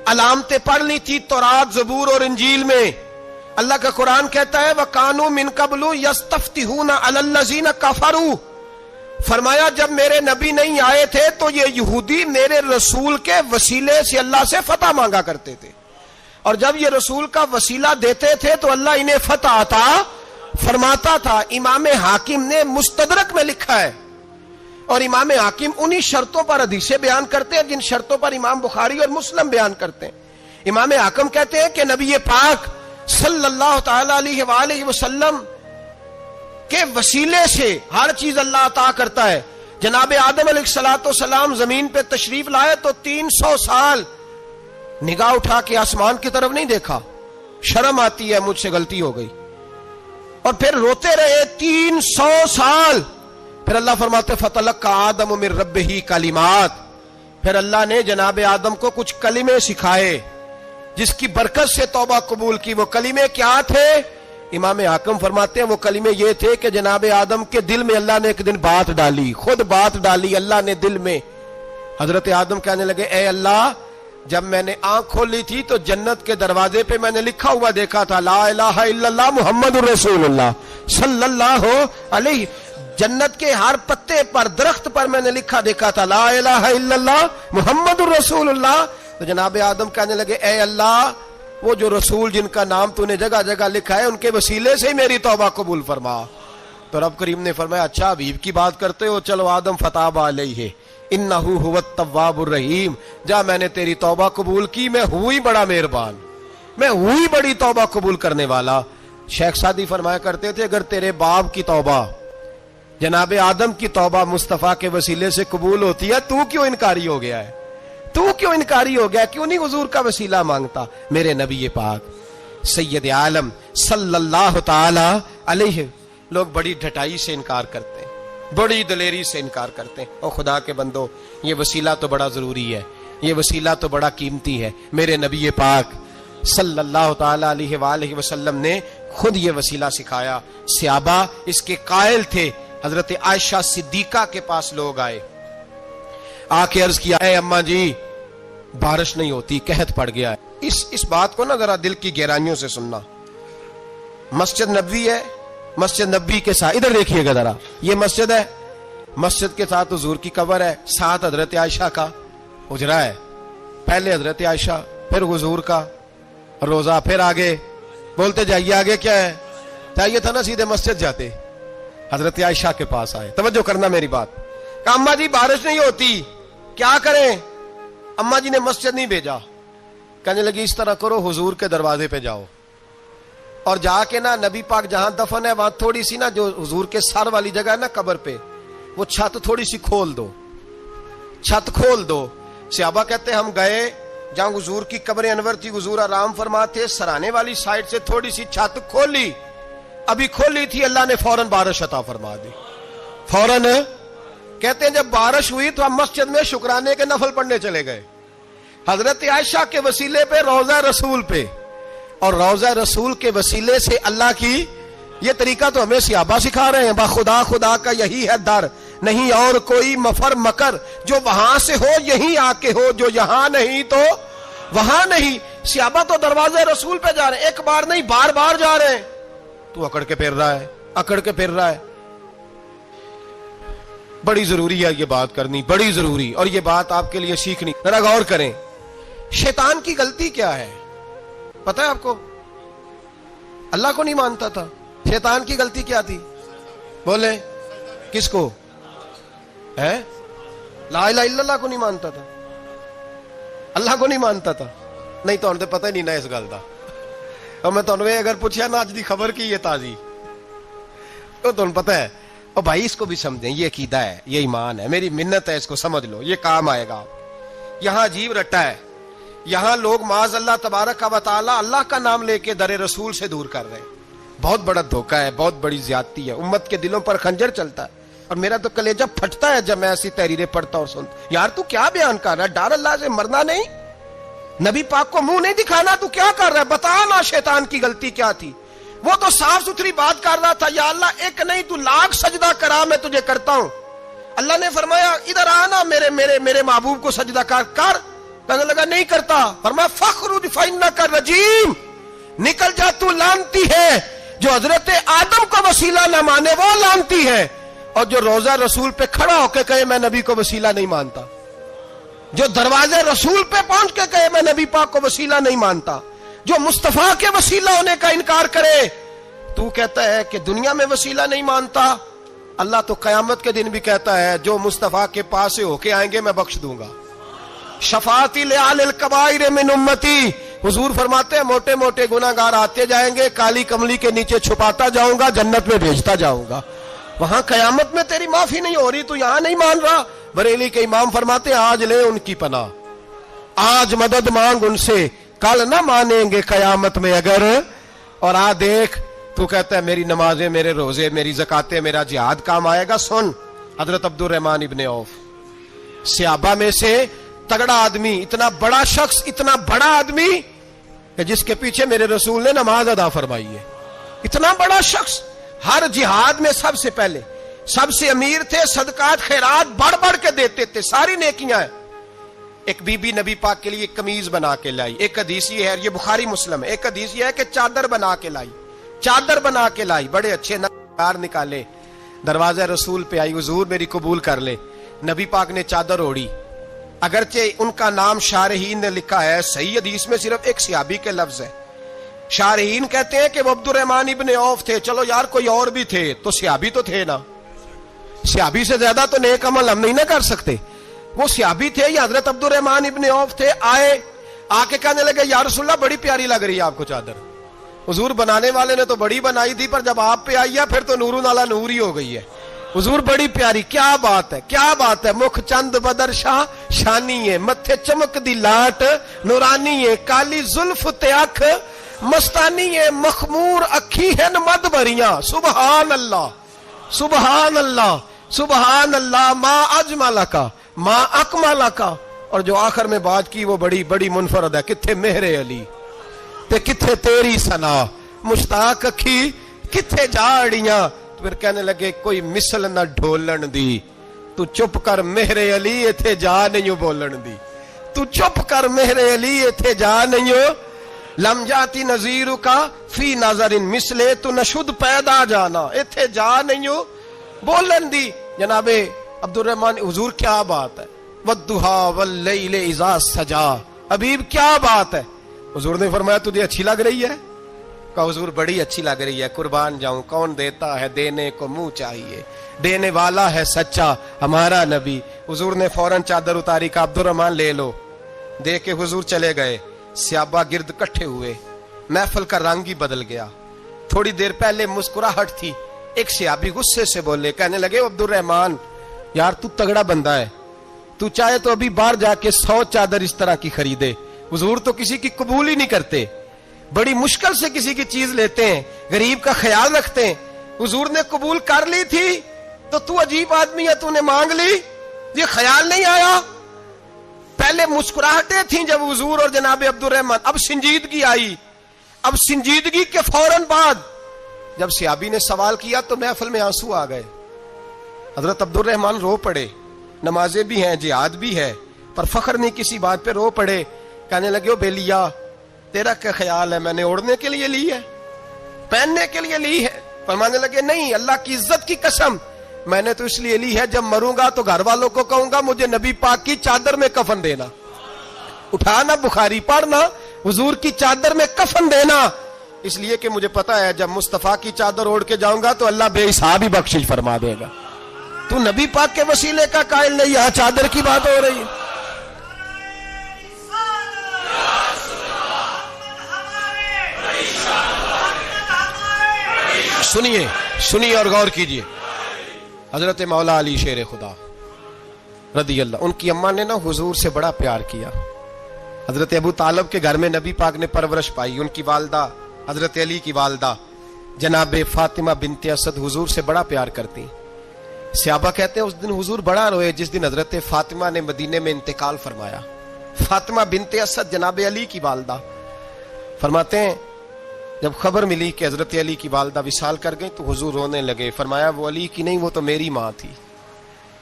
[SPEAKER 1] علامتیں پڑھ لی تھی تورات, زبور اور انجیل میں. اللہ کا قرآن کہتا ہے وَكَانُوا مِن قَبْلُ يَسْتَفْتِحُونَ عَلَى الَّذِينَ كَفَرُوا, فرمایا جب میرے نبی نہیں آئے تھے تو یہ یہودی میرے رسول کے وسیلے سے اللہ سے فتح مانگا کرتے تھے. اور جب یہ رسول کا وسیلہ دیتے تھے تو اللہ انہیں فتح عطا فرماتا تھا۔ امام حاکم نے مستدرک میں لکھا ہے، اور امام حاکم انہی شرطوں پر حدیثیں بیان کرتے ہیں جن شرطوں پر امام بخاری اور مسلم بیان کرتے ہیں۔ امام حاکم کہتے ہیں کہ نبی پاک صلی اللہ تعالی علیہ وآلہ وسلم کے وسیلے سے ہر چیز اللہ عطا کرتا ہے۔ جناب آدم علیہ السلام زمین پہ تشریف لائے تو 300 سال نگاہ اٹھا کے آسمان کی طرف نہیں دیکھا، شرم آتی ہے مجھ سے غلطی ہو گئی، اور پھر روتے رہے 300 سال۔ پھر اللہ فرماتے فتلقى آدم من ربہ کلمات، پھر اللہ نے جناب آدم کو کچھ کلمے سکھائے جس کی برکت سے توبہ قبول کی۔ وہ کلمے کیا تھے؟ امام حاکم فرماتے ہیں وہ کلمے یہ تھے کہ جناب آدم کے دل میں اللہ نے ایک دن بات ڈالی، خود بات ڈالی اللہ نے دل میں۔ حضرت آدم کہنے لگے اے اللہ، جب میں نے آنکھ کھولی تھی تو جنت کے دروازے پہ میں نے لکھا ہوا دیکھا تھا لا الہ الا اللہ محمد الرسول اللہ صلی اللہ علیہ، جنت کے ہر پتے پر درخت پر میں نے لکھا دیکھا تھا لا الہ الا اللہ محمد الرسول اللہ۔ تو جناب آدم کہنے لگے اے اللہ، وہ جو رسول جن کا نام تو نے جگہ جگہ لکھا ہے ان کے وسیلے سے ہی میری توبہ قبول فرما۔ تو رب کریم نے فرمایا اچھا حبیب کی بات کرتے ہو، چلو آدم فتاب علیہ انہ هو التواب الرحیم، جا میں نے تیری توبہ قبول کی، میں ہوئی بڑا مہربان، میں ہوئی بڑی توبہ قبول کرنے والا۔ شیخ سعدی فرمایا کرتے تھے اگر تیرے باپ کی توبہ، جناب آدم کی توبہ مصطفیٰ کے وسیلے سے قبول ہوتی ہے، تو کیوں انکاری ہو گیا ہے؟ تو کیوں انکاری ہو گیا؟ کیوں نہیں حضور کا وسیلہ مانگتا؟ میرے نبی پاک سید عالم صلی اللہ تعالی علیہ، لوگ بڑی ڈھٹائی سے انکار کرتے ہیں، بڑی دلیری سے انکار کرتے ہیں۔ او خدا کے بندو، یہ وسیلہ تو بڑا ضروری ہے، یہ وسیلہ تو بڑا قیمتی ہے۔ میرے نبی پاک صلی اللہ تعالی علیہ وآلہ وسلم نے خود یہ وسیلہ سکھایا۔ صحابہ اس کے قائل تھے۔ حضرت عائشہ صدیقہ کے پاس لوگ آئے، آ کے عرض کیا اے اماں جی بارش نہیں ہوتی، قحط پڑ گیا ہے۔ اس بات کو نا ذرا دل کی گہرائیوں سے سننا۔ مسجد نبوی ہے، مسجد نبوی کے ساتھ ادھر دیکھیے گا ذرا، یہ مسجد ہے، مسجد کے ساتھ حضور کی قبر ہے، ساتھ حضرت عائشہ کا حجرہ ہے، پہلے حضرت عائشہ پھر حضور کا روزہ، پھر آگے بولتے جائیے آگے کیا ہے؟ چاہیے تھا نا سیدھے مسجد جاتے، حضرت عائشہ کے پاس آئے۔ توجہ کرنا میری بات، کہ اماں جی بارش نہیں ہوتی کیا کریں؟ اماں جی نے مسجد نہیں بھیجا، کہنے لگی اس طرح کرو حضور کے دروازے پہ جاؤ، اور جا کے نا نبی پاک جہاں دفن ہے وہاں تھوڑی سی نا جو حضور کے سر والی جگہ ہے نا قبر پہ، وہ چھت تھوڑی سی کھول دو، چھت کھول دو۔ صحابہ کہتے ہم گئے جہاں حضور کی قبر انور تھی، حضور آرام فرماتے، سرانے والی سائڈ سے تھوڑی سی چھت کھولی، ابھی کھولی تھی اللہ نے فوراً بارش عطا فرما دی، فوراً۔ کہتے ہیں جب بارش ہوئی تو ہم مسجد میں شکرانے کے نفل پڑھنے چلے گئے، حضرت عائشہ کے وسیلے پہ روضہ رسول پہ، اور روضہ رسول کے وسیلے سے اللہ کی یہ طریقہ تو ہمیں صحابہ سکھا رہے ہیں۔ با خدا خدا کا یہی ہے در، نہیں اور کوئی مفر مکر، جو وہاں سے ہو یہیں آ کے ہو، جو یہاں نہیں تو وہاں نہیں۔ صحابہ تو دروازے رسول پہ جا رہے ہیں، ایک بار نہیں بار بار جا رہے ہیں، تو اکڑ کے پھر رہا ہے، اکڑ کے پھر رہا ہے۔ بڑی ضروری ہے یہ بات کرنی، بڑی ضروری، اور یہ بات آپ کے لیے سیکھنی۔ ذرا غور کریں، شیطان کی غلطی کیا ہے پتہ ہے آپ کو؟ اللہ کو نہیں مانتا تھا۔ شیطان کی غلطی کیا تھی؟ بولے کس کو ہے؟ لا الہ الا اللہ کو نہیں مانتا تھا، اللہ کو نہیں مانتا تھا۔ نہیں تو انہیں پتہ ہی نہیں نہ اس گل دا، اور میں تو اگر پوچھا نا اج دی خبر کی یہ تازی تو تمہیں پتہ ہے، اور بھائی اس کو بھی سمجھیں، یہ عقیدہ ہے، یہ ایمان ہے، میری منت ہے، اس کو سمجھ لو، یہ کام آئے گا۔ یہاں عجیب رٹا ہے، یہاں لوگ معاذ اللہ تبارک و تعالی اللہ کا نام لے کے در رسول سے دور کر رہے ہیں۔ بہت بڑا دھوکہ ہے، بہت بڑی زیادتی ہے، امت کے دلوں پر خنجر چلتا ہے، اور میرا تو کلیجہ پھٹتا ہے جب میں ایسی تحریریں پڑھتا اور سنتا۔ یار تو کیا بیان کر رہا ہے؟ ڈر اللہ سے مرنا نہیں، نبی پاک کو منہ نہیں دکھانا، تو کیا کر رہا ہے؟ بتا نا شیطان کی غلطی کیا تھی؟ وہ تو صاف ستھری بات کر رہا تھا، یا اللہ ایک نہیں تو لاکھ سجدہ کرا میں تجھے کرتا ہوں۔ اللہ نے فرمایا ادھر آنا، میرے محبوب کو سجدہ کر۔ کہنے لگا نہیں کرتا، فرمایا فخرج فإنک رجیم، نکل جا تو لعنتی ہے۔ جو حضرت آدم کو وسیلہ نہ مانے وہ لعنتی ہے، اور جو روضہ رسول پہ کھڑا ہو کے کہے میں نبی کو وسیلہ نہیں مانتا، جو دروازے رسول پہ پہنچ کے کہے میں نبی پاک کو وسیلہ نہیں مانتا، جو مصطفیٰ کے وسیلہ ہونے کا انکار کرے. تو کہتا ہے کہ دنیا میں وسیلہ نہیں مانتا, اللہ تو قیامت کے دن بھی کہتا ہے جو مصطفیٰ کے پاس سے ہو کے آئیں گے میں بخش دوں گا. شفاعتی لعال الکبائر من امتی, حضور فرماتے ہیں موٹے موٹے گناہگار آتے جائیں گے, کالی کملی کے نیچے چھپاتا جاؤں گا, جنت میں بھیجتا جاؤں گا. وہاں قیامت میں تیری معافی نہیں ہو رہی, تو یہاں نہیں مان رہا. بریلی کے امام فرماتے ہیں آج لے ان کی پناہ, آج مدد مانگ ان سے, کل نہ مانیں گے قیامت میں اگر. اور دیکھ تو کہتا ہے میری نمازیں, میرے روزے, میری زکاتیں, میرا جہاد کام آئے گا. سن, حضرت عبد الرحمن ابن عوف صحابہ میں سے تگڑا آدمی, اتنا بڑا شخص, اتنا بڑا آدمی کہ جس کے پیچھے میرے رسول نے نماز ادا فرمائی ہے. اتنا بڑا شخص, ہر جہاد میں سب سے پہلے, سب سے امیر تھے, صدقات خیرات بڑھ بڑھ کے دیتے تھے, ساری نیکیاں ہیں. ایک بی بی نبی پاک کے لیے ایک قمیض بنا کے لائی. ایک حدیث یہ ہے, یہ بخاری مسلم ہے, ایک حدیث یہ ہے کہ چادر بنا کے لائی, چادر بنا کے لائی, بڑے اچھے نقار نکالے, دروازہ رسول پہ آئی, حضور میری قبول کر لے. نبی پاک نے چادر اوڑی, اگرچہ ان کا نام شارحین نے لکھا ہے, صحیح حدیث میں صرف ایک صحابی کے لفظ ہے. شارحین کہتے ہیں کہ وہ عبد الرحمن ابن عوف تھے. چلو یار کوئی اور بھی تھے تو صحابی تو تھے نا, صحابی سے زیادہ تو نیک عمل ہم نہیں نہ کر سکتے. وہ صحابی تھے یا حضرت عبد الرحمن ابن عوف تھے. آئے, آ کے کہنے لگے یا رسول اللہ بڑی پیاری لگ رہی ہے آپ کو چادر. حضور بنانے والے نے تو بڑی بنائی تھی, پر جب آپ پہ آئی ہے پھر تو نور نالا نور ہی ہو گئی ہے. حضور بڑی پیاری, کیا بات ہے, کیا بات ہے. مکھ چند بدر شاہ شانی ہے, متھے چمک دی لاٹ نورانی ہے, کالی زلف تے اکھ مستانی ہے, مخمور اکھی ہیں مد بھریاں. سبحان اللہ, سبحان اللہ, سبحان اللہ. ما اجمل کا, ما اکمل کا. اور جو آخر میں بات کی وہ بڑی بڑی منفرد ہے, کتھے مہر علی تے کتھے تیری ثنا, مشتاق اکھی کتھے جاڑیاں. پھر کہنے لگے کوئی مثل نہ ڈھولن دی, تو چپ کر مہر علی ایتھے جا نہیں بولن دی, تو چپ کر مہر علی ایتھے جا نہیں. لم جاتی نظیر کا فی نظر مثلے, تو نشد پیدا جانا, ایتھے جا نہیں بولن دی. جناب عبد الرحمن, حضور کیا بات ہے. والضحیٰ واللیل اذا سجا, حبیب کیا بات ہے. حضور نے فرمایا تجھے اچھی لگ رہی ہے؟ کہا حضور بڑی اچھی لگ رہی ہے, قربان جاؤں, کون دیتا ہے دینے کو منہ چاہیے, دینے والا ہے سچا ہمارا نبی. حضور نے فوراً چادر اتاری, کا عبد الرحمن لے لو. دے کے حضور چلے گئے. صحابہ گرد کٹھے ہوئے, محفل کا رنگ ہی بدل گیا. تھوڑی دیر پہلے مسکراہٹ تھی, ایک صحابی غصے سے بولے, کہنے لگے عبد الرحمن یار تو تگڑا بندہ ہے, تو چاہے تو ابھی باہر جا کے 100 چادر اس طرح کی خریدے. حضور تو کسی کی قبول ہی نہیں کرتے, بڑی مشکل سے کسی کی چیز لیتے ہیں, غریب کا خیال رکھتے ہیں. حضور نے قبول کر لی تھی تو عجیب آدمی ہے, تو نے مانگ لی, یہ خیال نہیں آیا. پہلے مسکراہٹیں تھیں جب حضور اور جناب عبد الرحمن, اب سنجیدگی آئی. اب سنجیدگی کے فوراً بعد جب صحابی نے سوال کیا تو محفل میں آنسو آ گئے. حضرت عبد الرحمن رو پڑے, نمازیں بھی ہیں, جہاد بھی ہے, پر فخر نہیں کسی بات پہ, رو پڑے. کہنے لگے او بیلیا تیرا کیا خیال ہے, میں نے اوڑھنے کے لیے لی ہے, پہننے کے لیے لی ہے؟ فرمانے لگے نہیں, اللہ کی عزت کی قسم, میں نے تو اس لیے لی ہے جب مروں گا تو گھر والوں کو کہوں گا مجھے نبی پاک کی چادر میں کفن دینا. اٹھانا بخاری پڑھنا, حضور کی چادر میں کفن دینا, اس لیے کہ مجھے پتا ہے جب مصطفیٰ کی چادر اوڑھ کے جاؤں گا تو اللہ بے حساب ہی بخشش فرما دے گا. تو نبی پاک کے وسیلے کا قائل نہیں, یہاں چادر کی بات ہو رہی ہے. سنیے سنیے اور غور کیجئے. حضرت مولا علی شیر خدا رضی اللہ, ان کی اماں نے نا حضور سے بڑا پیار کیا. حضرت ابو طالب کے گھر میں نبی پاک نے پرورش پائی. ان کی والدہ حضرت علی کی والدہ جناب فاطمہ بنت اسد حضور سے بڑا پیار کرتی. صحابہ کہتے ہیں اس دن حضور بڑا روئے جس دن حضرت فاطمہ نے مدینے میں انتقال فرمایا. فاطمہ بنت اسد جناب علی کی والدہ فرماتے ہیں جب خبر ملی کہ حضرت علی کی والدہ وصال کر گئی تو حضور رونے لگے. فرمایا وہ علی کی نہیں, وہ تو میری ماں تھی,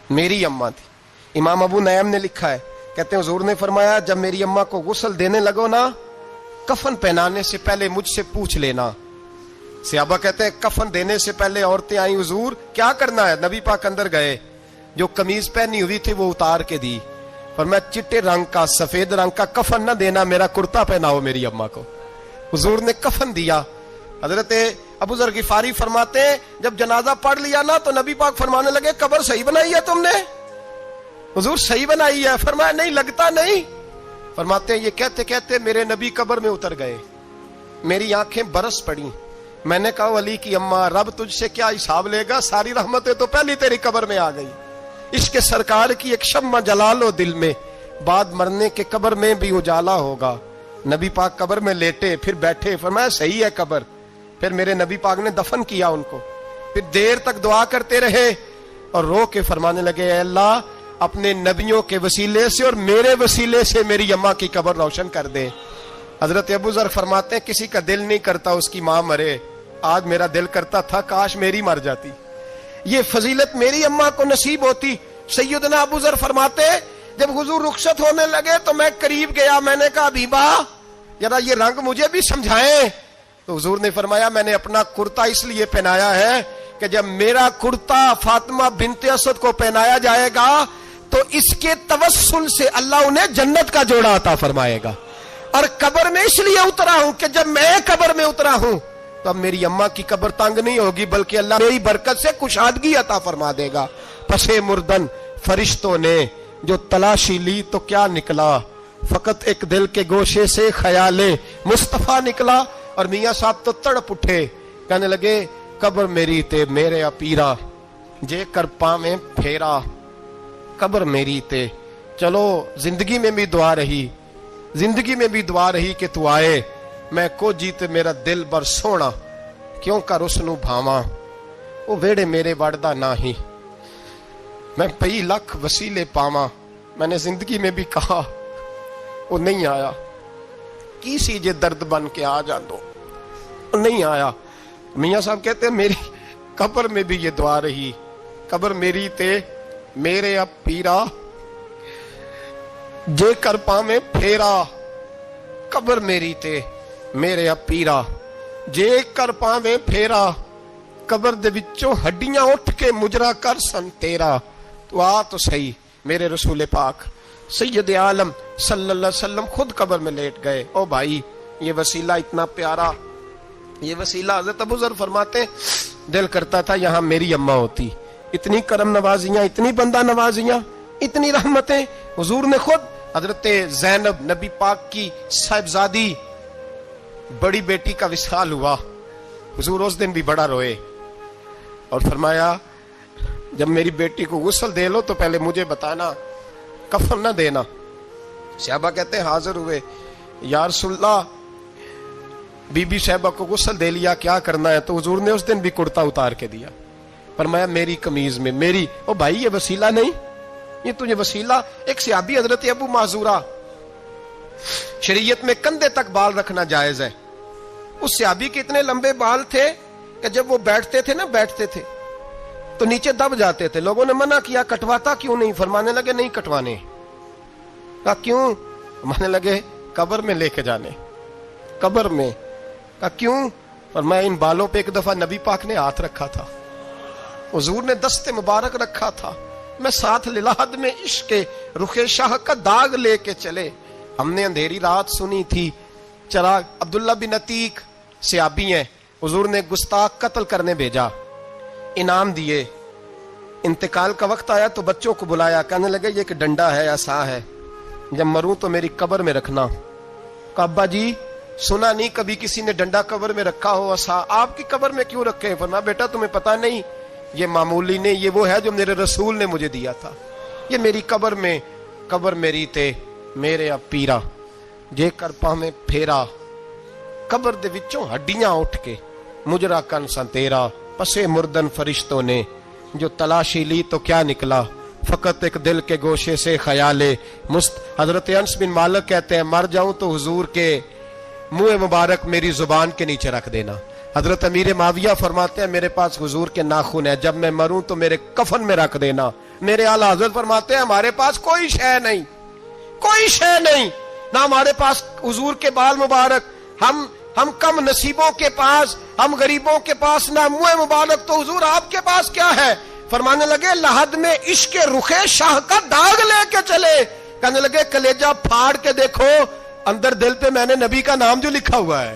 [SPEAKER 1] میری اماں تھی. امام ابو نعیم نے لکھا ہے, کہتے ہیں حضور نے فرمایا جب میری اماں کو غسل دینے لگو نا, کفن پہنانے سے پہلے مجھ سے پوچھ لینا. صحابہ کہتے ہیں کفن دینے سے پہلے عورتیں آئیں, حضور کیا کرنا ہے؟ نبی پاک اندر گئے, جو قمیض پہنی ہوئی تھی وہ اتار کے دی. فرمایا چٹے رنگ کا سفید رنگ کا کفن نہ دینا, میرا کرتا پہناؤ میری اماں کو. حضور نے کفن دیا. حضرت ابو ذر غفاری فرماتے ہیں جب جنازہ پڑھ لیا نا تو نبی پاک فرمانے لگے قبر صحیح بنائی ہے تم نے؟ حضور صحیح بنائی ہے. فرمایا نہیں لگتا نہیں. فرماتے ہیں یہ کہتے کہتے میرے نبی قبر میں اتر گئے, میری آنکھیں برس پڑی. میں نے کہا علی کی اماں رب تجھ سے کیا حساب لے گا, ساری رحمتیں تو پہلی تیری قبر میں آ گئی. عشق سرکار کی ایک شمع جلا لو دل میں, بعد مرنے کے قبر میں بھی اجالا ہوگا. نبی پاک قبر میں لیٹے پھر بیٹھے, فرمایا صحیح ہے قبر. پھر میرے نبی پاک نے دفن کیا ان کو. پھر دیر تک دعا کرتے رہے اور رو کے فرمانے لگے اے اللہ اپنے نبیوں کے وسیلے سے اور میرے وسیلے سے میری اماں کی قبر روشن کر دے. حضرت ابو ذر فرماتے ہیں کسی کا دل نہیں کرتا اس کی ماں مرے, آج میرا دل کرتا تھا کاش میری مر جاتی, یہ فضیلت میری اماں کو نصیب ہوتی. سیدنا ابو ذر فرماتے جب حضور رخصت ہونے لگے تو میں قریب گیا, میں نے کہا حبیبہ ذرا یہ رنگ مجھے بھی سمجھائیں. تو حضور نے فرمایا میں نے اپنا کرتا اس لیے پہنایا ہے کہ جب میرا کرتا فاطمہ بنت اسد کو پہنایا جائے گا تو اس کے توسل سے اللہ انہیں جنت کا جوڑا عطا فرمائے گا. اور قبر میں اس لیے اترا ہوں کہ جب میں قبر میں اترا ہوں تو اب میری اماں کی قبر تنگ نہیں ہوگی بلکہ اللہ میری برکت سے کشادگی عطا فرما دے گا. پسے مردن فرشتوں نے جو تلاشی لی تو کیا نکلا, فقط ایک دل کے گوشے سے خیال مصطفیٰ نکلا. اور میاں صاحب تو تڑپ اٹھے, کہنے لگے قبر میری تے میرے پیرا جے کر پاویں پھیرا, قبر میری تے. چلو زندگی میں بھی دعا رہی, زندگی میں بھی دعا رہی کہ تو آئے, میں کو جیتے میرا دل بر سونا کیوں کر اس نو بھاواں, وہ ویڑے میرے وڑدا نہ ہی میں پئی لکھ وسیلے پاواں. میں نے زندگی میں بھی کہا وہ نہیں آیا, کی سی جے درد بن کے آ جان دو, وہ نہیں آیا. میاں صاحب کہتے ہیں میری قبر میں بھی یہ دعا رہی, قبر میری تے میرے اب پیرا جے کر پاویں پھیرا, قبر میری تے میرے اب پیرا جے کر پاویں پھیرا, قبر دے وچوں ہڈیاں اٹھ کے مجرا کر سن تیرا. تو آ تو صحیح میرے رسول پاک سید عالم صلی اللہ علیہ وسلم خود قبر میں لیٹ گئے. او بھائی یہ وسیلہ اتنا پیارا, یہ وسیلہ. حضرت ابو ذر فرماتے دل کرتا تھا یہاں میری اماں ہوتی, اتنی کرم نوازیاں, اتنی بندہ نوازیاں, اتنی رحمتیں. حضور نے خود حضرت زینب نبی پاک کی صاحبزادی بڑی بیٹی کا وصال ہوا, حضور اس دن بھی بڑا روئے اور فرمایا جب میری بیٹی کو غسل دے لو تو پہلے مجھے بتانا, کفن نہ دینا. صحابہ کہتے ہیں حاضر ہوئے, یا رسول اللہ بی بی صاحبہ کو غسل دے لیا کیا کرنا ہے؟ تو حضور نے اس دن بھی کرتا اتار کے دیا, فرمایا میری قمیض میں میری. او بھائی یہ وسیلہ نہیں, یہ تجھے وسیلہ. ایک صحابی حضرت ابو معذورہ, شریعت میں کندھے تک بال رکھنا جائز ہے. اس صحابی کے اتنے لمبے بال تھے کہ جب وہ بیٹھتے تھے تو نیچے دب جاتے تھے. لوگوں نے منع کیا کٹواتا کیوں نہیں؟ فرمانے لگے نہیں کٹوانے. کہا کیوں؟ فرمانے لگے قبر میں لے کے جانے, قبر میں. کہا کیوں؟ فرمایا ان بالوں پہ ایک دفعہ نبی پاک نے ہاتھ رکھا تھا, حضور نے دست مبارک رکھا تھا, میں ساتھ للہد میں عشق رخ شاہ کا داغ لے کے چلے. ہم نے اندھیری رات سنی تھی چراغ. عبداللہ بن عتیق صحابی ہیں, حضور نے گستاخ قتل کرنے بھیجا, انعام دیے. انتقال کا وقت آیا تو بچوں کو بلایا, کہنے لگے یہ ایک ڈنڈا ہے, عصا ہے, جب مروں تو میری قبر میں رکھنا. کہا ابا جی سنا نہیں کبھی کسی نے ڈنڈا قبر میں رکھا ہو, عصا آپ کی قبر میں کیوں رکھے؟ فرمایا بیٹا تمہیں پتا نہیں, یہ معمولی نہیں, یہ وہ ہے جو میرے رسول نے مجھے دیا تھا. یہ میری قبر میں, قبر میری تے میرے اب پیرا جے کر پاویں پھیرا, قبر دے وچوں ہڈیاں اٹھ کے مجرا کن سن تیرا. پسے مردن فرشتوں نے جو تلاشی لی تو کیا نکلا, فقط ایک دل کے گوشے سے خیال حضرت انس بن مالک کہتے ہیں مر جاؤں تو حضور کے منہ مبارک میری زبان کے نیچے رکھ دینا. حضرت امیر معاویہ فرماتے ہیں میرے پاس حضور کے ناخن ہے, جب میں مروں تو میرے کفن میں رکھ دینا. میرے اعلیٰ حضرت فرماتے ہیں ہمارے پاس کوئی شے نہیں, کوئی شے نہیں, نہ ہمارے پاس حضور کے بال مبارک. ہم کم نصیبوں کے پاس, ہم غریبوں کے پاس نہ منہ مبارک, تو حضور آپ کے پاس کیا ہے؟ فرمانے لگے لحد میں عشق رخ شاہ کا داغ لے کے چلے. کہنے لگے کلیجہ پھاڑ کے دیکھو اندر دل پہ میں نے نبی کا نام جو لکھا ہوا ہے.